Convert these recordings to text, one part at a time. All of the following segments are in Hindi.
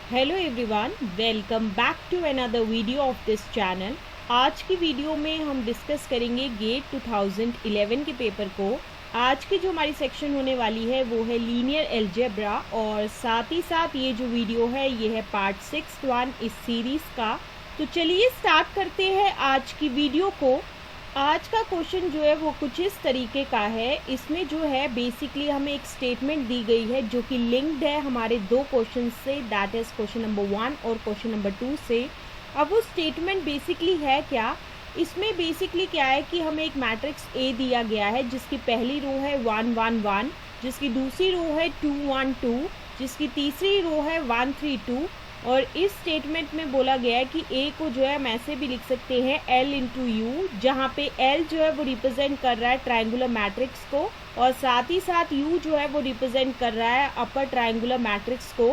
Hello everyone, welcome back to another video of this channel. आज की वीडियो में हम डिस्कस करेंगे गेट 2011 के पेपर को। आज की जो हमारी सेक्शन होने वाली है वो है लीनियर अलजेब्रा, और साथ ही साथ ये जो वीडियो है ये है पार्ट 6 इस सीरीज़ का। तो चलिए स्टार्ट करते हैं आज की वीडियो को। आज का क्वेश्चन जो है वो कुछ इस तरीके का है। इसमें जो है बेसिकली हमें एक स्टेटमेंट दी गई है जो कि लिंक्ड है हमारे दो क्वेश्चन से, दैट इज़ क्वेश्चन नंबर 1 और क्वेश्चन नंबर 2 से। अब वो स्टेटमेंट बेसिकली है क्या, इसमें बेसिकली क्या है कि हमें एक मैट्रिक्स ए दिया गया है जिसकी पहली रो है 1 1 1, जिसकी दूसरी रो है 2 1 2, जिसकी तीसरी रो है 1 3 2। और इस स्टेटमेंट में बोला गया है कि ए को जो है हम ऐसे भी लिख सकते हैं L इंटू यू, जहाँ पे L जो है वो रिप्रेजेंट कर रहा है ट्रायंगुलर मैट्रिक्स को, और साथ ही साथ U जो है वो रिप्रेजेंट कर रहा है अपर ट्रायंगुलर मैट्रिक्स को।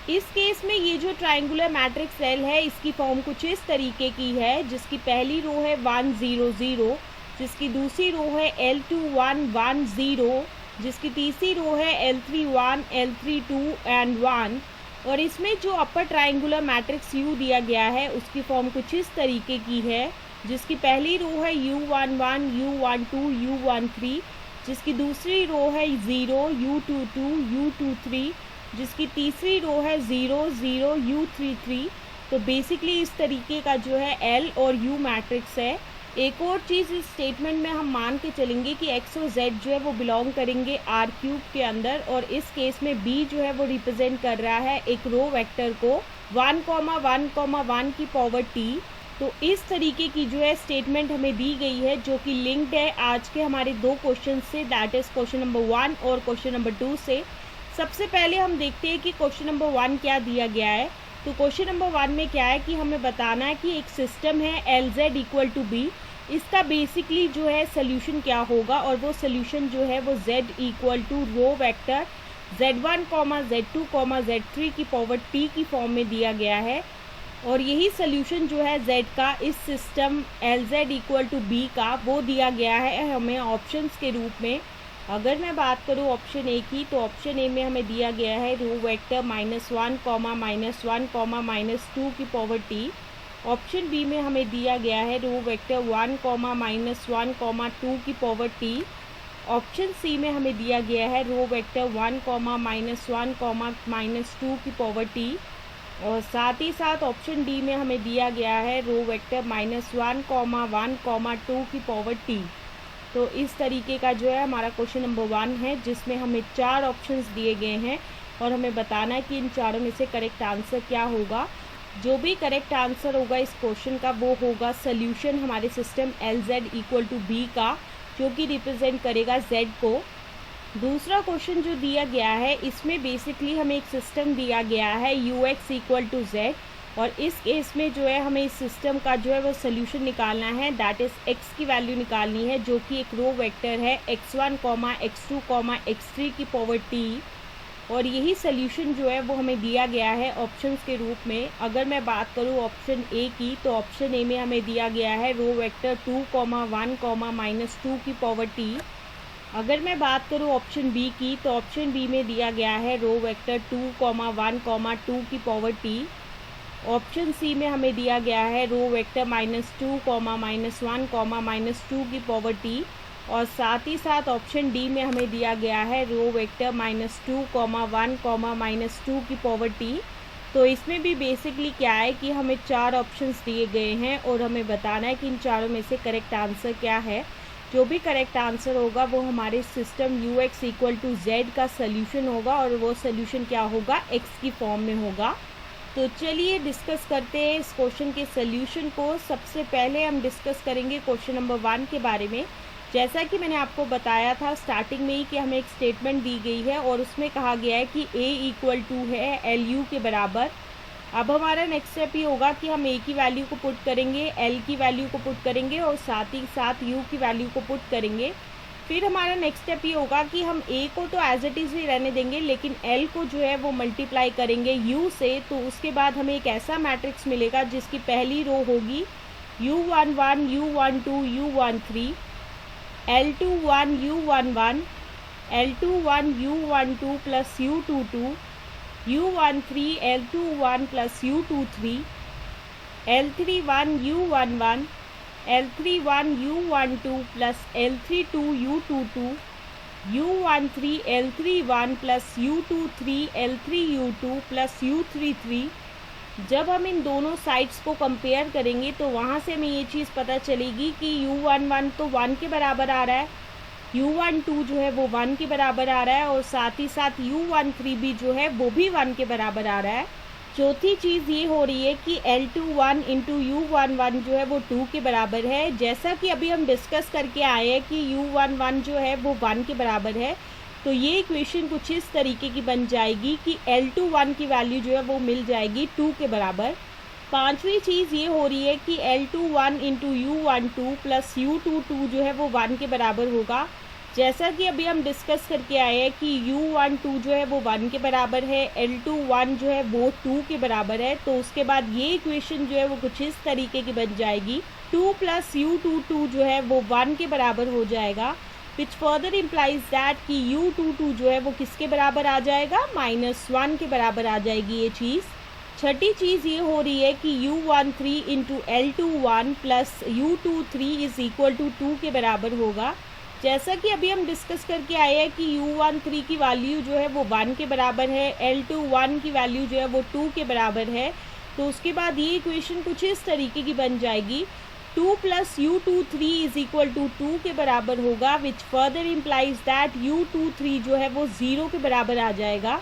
इस केस में ये जो ट्रायंगुलर मैट्रिक्स L है इसकी फॉर्म कुछ इस तरीके की है, जिसकी पहली रो है 1 0 0, जिसकी दूसरी रो है L2 1 1 0, जिसकी तीसरी रो है L3 1 L3 2 एंड 1। और इसमें जो अपर ट्रायंगुलर मैट्रिक्स U दिया गया है उसकी फॉर्म कुछ इस तरीके की है, जिसकी पहली रो है U11 U12 U13, जिसकी दूसरी रो है 0 U22 U23, जिसकी तीसरी रो है 0 0 U33। तो बेसिकली इस तरीके का जो है L और U मैट्रिक्स है। एक और चीज़ इस स्टेटमेंट में हम मान के चलेंगे कि x और z जो है वो बिलोंग करेंगे R³ के अंदर, और इस केस में b जो है वो रिप्रेजेंट कर रहा है एक रो वेक्टर को 1 1 1 की पावर t। तो इस तरीके की जो है स्टेटमेंट हमें दी गई है जो कि लिंक्ड है आज के हमारे दो क्वेश्चन से, दैट इज़ क्वेश्चन नंबर 1 और क्वेश्चन नंबर 2 से। सबसे पहले हम देखते हैं कि क्वेश्चन नंबर 1 क्या दिया गया है। तो क्वेश्चन नंबर 1 में क्या है कि हमें बताना है कि एक सिस्टम है LZ इक्वल टू B, इसका बेसिकली जो है सोल्यूशन क्या होगा, और वो सोल्यूशन जो है वो Z equal to row vector Z1 Z2 Z3 की पावर t की फॉर्म में दिया गया है। और यही सोल्यूशन जो है Z का इस system LZ equal to B का वो दिया गया है हमें ऑप्शंस के रूप में। अगर मैं बात करूँ ऑप्शन ए की, तो ऑप्शन ए में हमें दिया गया है रो वेक्टर -1 -1 -2 की पावर t। ऑप्शन बी में हमें दिया गया है रो वेक्टर 1 -1 2 की पावर t। ऑप्शन सी में हमें दिया गया है रो वेक्टर 1 -1 -2 की पावर t। और साथ ही साथ ऑप्शन डी में हमें दिया गया है रो वेक्टर -1 1 2 की पावर t। तो इस तरीके का जो है हमारा क्वेश्चन नंबर 1 है, जिसमें हमें 4 ऑप्शंस दिए गए हैं और हमें बताना है कि इन चारों में से करेक्ट आंसर क्या होगा। जो भी करेक्ट आंसर होगा इस क्वेश्चन का वो होगा सोल्यूशन हमारे system LZ equal to B का, जो कि रिप्रेजेंट करेगा Z को। दूसरा क्वेश्चन जो दिया गया है इसमें बेसिकली हमें एक सिस्टम दिया गया है UX इक्वल टू Z, और इस केस में जो है हमें इस सिस्टम का जो है वो सोल्यूशन निकालना है, दैट इज़ x की वैल्यू निकालनी है जो कि एक रो वेक्टर है x1 x2 x3 की पावर t। और यही सोल्यूशन जो है वो हमें दिया गया है ऑप्शंस के रूप में। अगर मैं बात करूँ ऑप्शन ए की, तो ऑप्शन ए में हमें दिया गया है रो वेक्टर 2 1 -2 की पावर t। अगर मैं बात करूँ ऑप्शन बी की, तो ऑप्शन बी में दिया गया है रो वेक्टर 2 1 2 की पावर t। ऑप्शन सी में हमें दिया गया है रो वेक्टर -2 -1 -2 की पावर t। और साथ ही साथ ऑप्शन डी में हमें दिया गया है रो वेक्टर -2 1 -2 की पावर t। तो इसमें भी बेसिकली क्या है कि हमें 4 ऑप्शंस दिए गए हैं और हमें बताना है कि इन चारों में से करेक्ट आंसर क्या है। जो भी करेक्ट आंसर होगा वो हमारे system UX equal to Z का सोल्यूशन होगा, और वो सोल्यूशन क्या होगा, x की फॉर्म में होगा। तो चलिए डिस्कस करते हैं इस क्वेश्चन के सोल्यूशन को। सबसे पहले हम डिस्कस करेंगे क्वेश्चन नंबर 1 के बारे में। जैसा कि मैंने आपको बताया था स्टार्टिंग में ही कि हमें एक स्टेटमेंट दी गई है और उसमें कहा गया है कि a इक्वल टू है LU के बराबर। अब हमारा नेक्स्ट स्टेप ये होगा कि हम a की वैल्यू को पुट करेंगे, L की वैल्यू को पुट करेंगे और साथ ही साथ U की वैल्यू को पुट करेंगे। फिर हमारा नेक्स्ट स्टेप ये होगा कि हम a को तो एज इट इज़ ही रहने देंगे, लेकिन L को जो है वो मल्टीप्लाई करेंगे U से। तो उसके बाद हमें एक ऐसा मैट्रिक्स मिलेगा जिसकी पहली रो होगी U11 U12 U13, L21 U11 L21 U12 plus U22, U13 L21 plus U23, L31 U11, L31 U12 plus L32 U22, U13 L31 plus U23 L3U2 plus U33। जब हम इन दोनों साइड्स को कंपेयर करेंगे तो वहाँ से हमें ये चीज़ पता चलेगी कि U11 तो 1 के बराबर आ रहा है, U12 जो है वो 1 के बराबर आ रहा है, और साथ ही साथ U13 भी जो है वो भी 1 के बराबर आ रहा है। चौथी चीज़ ये हो रही है कि L21 इंटू U11 जो है वो 2 के बराबर है। जैसा कि अभी हम डिस्कस करके आए हैं कि U11 जो है वो 1 के बराबर है, तो ये इक्वेशन कुछ इस तरीके की बन जाएगी कि L21 की वैल्यू जो है वो मिल जाएगी 2 के बराबर। पांचवी चीज़ ये हो रही है कि L21 into U12 plus U22 जो है वो 1 के बराबर होगा। जैसा कि अभी हम डिस्कस करके आए हैं कि U12 जो है वो 1 के बराबर है, L21 जो है वो 2 के बराबर है, तो उसके बाद ये इक्वेशन जो है वो कुछ इस तरीके की बन जाएगी, 2 प्लस U22 जो है वो 1 के बराबर हो जाएगा, विच फर्दर इम्प्लाइज दैट कि U22 जो है वो किसके बराबर आ जाएगा, -1 के बराबर आ जाएगी ये चीज़। छठी चीज़ ये हो रही है कि U13 into L21 plus U23 is equal to 2 के बराबर होगा। जैसा कि अभी हम डिस्कस करके आए हैं कि U13 की वैल्यू जो है वो 1 के बराबर है, L21 की वैल्यू जो है वो 2 के बराबर है, तो उसके बाद ये इक्वेशन कुछ इस तरीके की बन जाएगी, 2 plus U23 is equal to 2 के बराबर होगा, विच फर्दर इम्प्लाइज दैट U23 जो है वो 0 के बराबर आ जाएगा।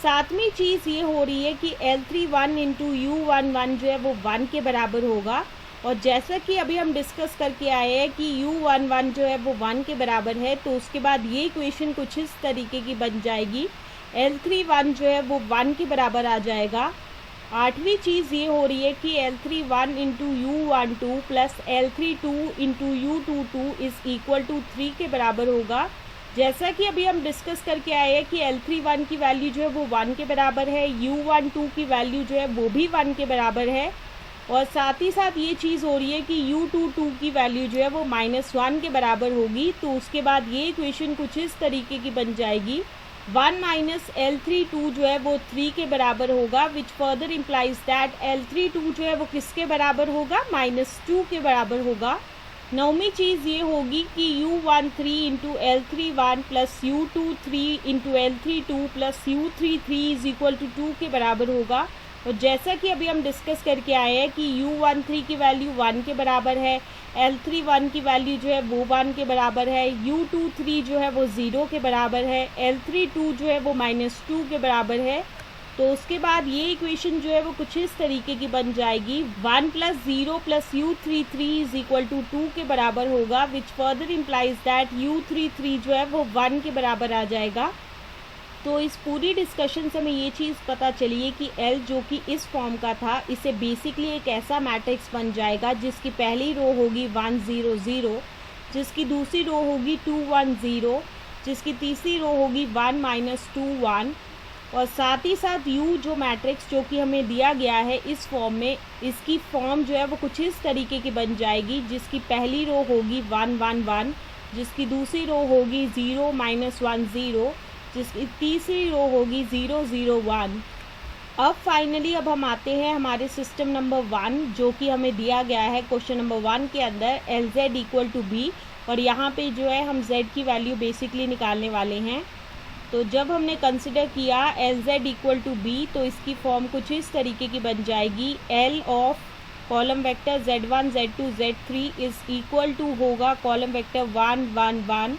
सातवीं चीज़ ये हो रही है कि L31 इंटू U11 जो है वो 1 के बराबर होगा, और जैसा कि अभी हम डिस्कस करके आए हैं कि U11 जो है वो 1 के बराबर है, तो उसके बाद ये इक्वेशन कुछ इस तरीके की बन जाएगी, L31 जो है वो 1 के बराबर आ जाएगा। आठवीं चीज़ ये हो रही है कि L31 into U12 plus L32 into U22 is equal to 3 के बराबर होगा। जैसा कि अभी हम डिस्कस करके आए हैं कि L31 की वैल्यू जो है वो 1 के बराबर है, U12 की वैल्यू जो है वो भी 1 के बराबर है, और साथ ही साथ ये चीज़ हो रही है कि U22 की वैल्यू जो है वो -1 के बराबर होगी, तो उसके बाद ये इक्वेशन कुछ इस तरीके की बन जाएगी, 1 माइनस L32 जो है वो 3 के बराबर होगा, विच फर्दर इम्प्लाइज दैट L32 जो है वो किसके बराबर होगा, -2 के बराबर होगा। नौवीं चीज़ ये होगी कि U13 into L31 plus U23 into L32 plus U33 is equal to 2 के बराबर होगा, और जैसा कि अभी हम डिस्कस करके आए हैं कि U13 की वैल्यू 1 के बराबर है, L31 की वैल्यू जो है वो 1 के बराबर है, U23 जो है वो 0 के बराबर है, L32 जो है वो -2 के बराबर है, तो उसके बाद ये इक्वेशन जो है वो कुछ इस तरीके की बन जाएगी, 1 plus 0 plus U33 is equal to 2 के बराबर होगा, विच फर्दर इम्प्लाइज दैट U33 जो है वो 1 के बराबर आ जाएगा। तो इस पूरी डिस्कशन से हमें ये चीज़ पता चली है कि L जो कि इस फॉर्म का था, इसे बेसिकली एक ऐसा मैट्रिक्स बन जाएगा जिसकी पहली रो होगी 1 0 0, जिसकी दूसरी रो होगी 2 1 0, जिसकी तीसरी रो होगी 1 -2 1, और साथ ही साथ U जो मैट्रिक्स जो कि हमें दिया गया है इस फॉर्म में, इसकी फॉर्म जो है वो कुछ इस तरीके की बन जाएगी, जिसकी पहली रो होगी 1 1 1, जिसकी दूसरी रो होगी 0 -1 0, जिसकी तीसरी रो होगी 0 0 1। अब फाइनली अब हम आते हैं हमारे सिस्टम नंबर 1 जो कि हमें दिया गया है क्वेश्चन नंबर 1 के अंदर, LZ इक्वल टू B, और यहाँ पे जो है हम Z की वैल्यू बेसिकली निकालने वाले हैं। तो जब हमने कंसिडर किया LZ इक्वल टू B, तो इसकी फॉर्म कुछ इस तरीके की बन जाएगी, L of column vector Z1 Z2 Z3 is equal to होगा कॉलम वेक्टर 1 1 1।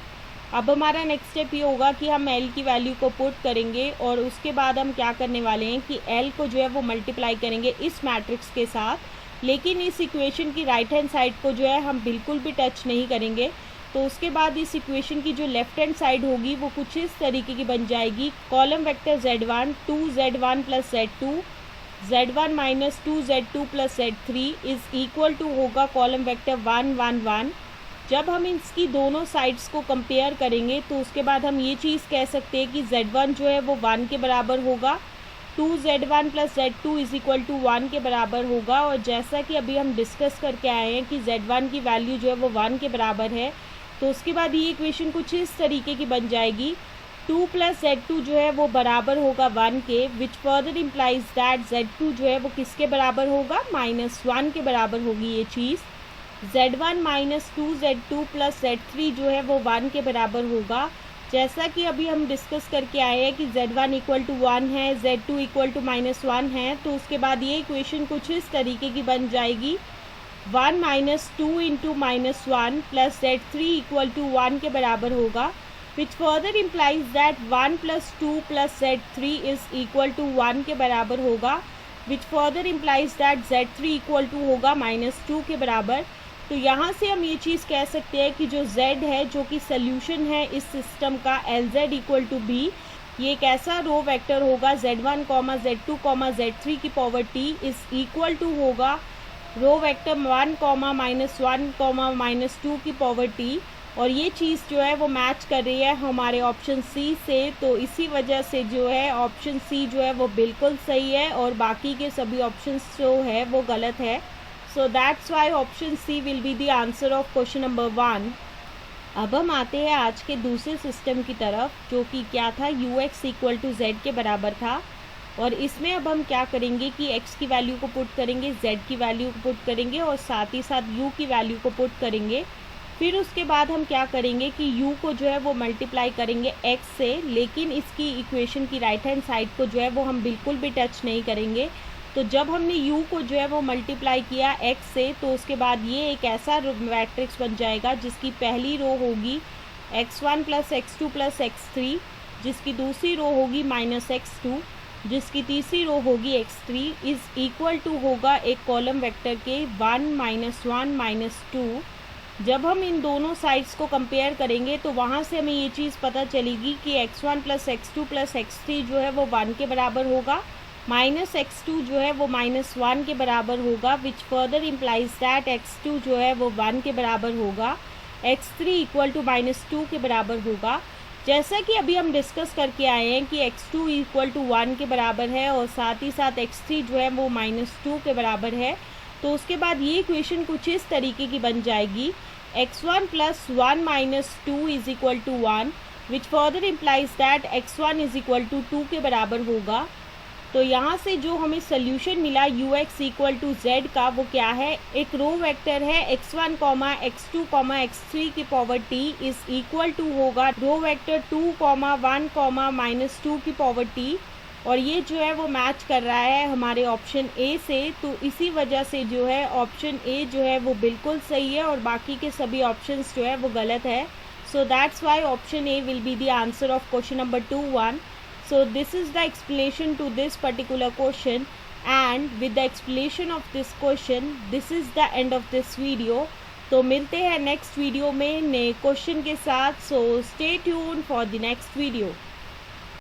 अब हमारा नेक्स्ट स्टेप ये होगा कि हम L की वैल्यू को पुट करेंगे, और उसके बाद हम क्या करने वाले हैं कि L को जो है वो मल्टीप्लाई करेंगे इस मैट्रिक्स के साथ, लेकिन इस इक्वेशन की राइट हैंड साइड को जो है हम बिल्कुल भी टच नहीं करेंगे। तो उसके बाद इस इक्वेशन की जो लेफ्ट हैंड साइड होगी वो कुछ इस तरीके की बन जाएगी, column vector Z1 2 Z1 plus Z2 Z1 minus 2 Z2 plus Z3 is equal to होगा कॉलम वेक्टर 1 1 1। जब हम इसकी दोनों साइड्स को कंपेयर करेंगे तो उसके बाद हम ये चीज़ कह सकते हैं कि Z1 जो है वो 1 के बराबर होगा, 2 Z1 plus Z2 is equal to 1 के बराबर होगा, और जैसा कि अभी हम डिस्कस करके आए हैं कि Z1 की वैल्यू जो है वो 1 के बराबर है, तो उसके बाद ये इक्वेशन कुछ इस तरीके की बन जाएगी, 2 प्लस Z2 जो है वो बराबर होगा 1 के, विच फर्दर इम्प्लाइज दैट Z2 जो है वो किसके बराबर होगा, -1 के बराबर होगी ये चीज़। Z1 minus 2Z2 plus Z3 जो है वो 1 के बराबर होगा। जैसा कि अभी हम डिस्कस करके आए हैं कि Z1 इक्वल टू 1 है, Z2 इक्वल टू -1 है, तो उसके बाद ये इक्वेशन कुछ इस तरीके की बन जाएगी, 1 minus 2 into -1 plus Z3 equal to 1 के बराबर होगा, which further implies that 1 plus 2 plus Z3 is equal to 1 के बराबर होगा, which further implies that Z3 equal to होगा -2 के बराबर। तो यहाँ से हम ये चीज़ कह सकते हैं कि जो Z है, जो कि सोल्यूशन है इस सिस्टम का, LZ इक्वल टू B, ये एक ऐसा रो वेक्टर होगा Z1, Z2, Z3 की पावर T इस इक्वल टू होगा रो वेक्टर 1, -1, -2 की पावर T, और ये चीज़ जो है वो मैच कर रही है हमारे ऑप्शन सी से। तो इसी वजह से जो है ऑप्शन सी जो है वो बिल्कुल सही है और बाकी के सभी ऑप्शंस जो है वो गलत है। So that's why option C will be the answer of question number 1। अब हम आते हैं आज के दूसरे सिस्टम की तरफ, जो कि क्या था, ux इक्वल टू z के बराबर था। और इसमें अब हम क्या करेंगे कि x की वैल्यू को पुट करेंगे, z की वैल्यू को पुट करेंगे और साथ ही साथ u की वैल्यू को पुट करेंगे। फिर उसके बाद हम क्या करेंगे कि u को जो है वो मल्टीप्लाई करेंगे x से, लेकिन इसकी इक्वेशन की राइट हैंड साइड को जो है वो हम बिल्कुल भी टच नहीं करेंगे। तो जब हमने u को जो है वो मल्टीप्लाई किया x से, तो उसके बाद ये एक ऐसा मैट्रिक्स बन जाएगा जिसकी पहली रो होगी x1 plus x2 plus x3, जिसकी दूसरी रो होगी -x2, जिसकी तीसरी रो होगी x3 इज इक्वल टू होगा एक कॉलम वेक्टर के 1 -1 -2। जब हम इन दोनों साइड्स को कंपेयर करेंगे तो वहाँ से हमें ये चीज़ पता चलेगी कि x1 plus x2 plus x3 जो है वो 1 के बराबर होगा, -x2 जो है वो -1 के बराबर होगा, विच फर्दर इम्प्लाइज दैट x2 जो है वो 1 के बराबर होगा, x3 इक्वल टू -2 के बराबर होगा। जैसा कि अभी हम डिस्कस करके आए हैं कि x2 इक्वल टू 1 के बराबर है और साथ ही साथ x3 जो है वो -2 के बराबर है। तो उसके बाद ये इक्वेशन कुछ इस तरीके की बन जाएगी, x1 plus 1 minus 2 is equal to 1, which further implies that x1 is equal to 2 के बराबर होगा। तो यहाँ से जो हमें सोल्यूशन मिला ux इक्वल टू z का, वो क्या है, एक रो वेक्टर है x1, x2, x3 की power t is equal to होगा रो वेक्टर 2, 1, -2 की पावर t, और ये जो है वो मैच कर रहा है हमारे ऑप्शन ए से। तो इसी वजह से जो है ऑप्शन ए जो है वो बिल्कुल सही है और बाकी के सभी ऑप्शंस जो है वो गलत है। So that's why option A will be the answer of question number 2-1। So this is the explanation to this particular question, and with the explanation of this question, this is the end of this video. तो मिलते हैं नेक्स्ट वीडियो में नए क्वेश्चन के साथ। So stay tuned for the next video.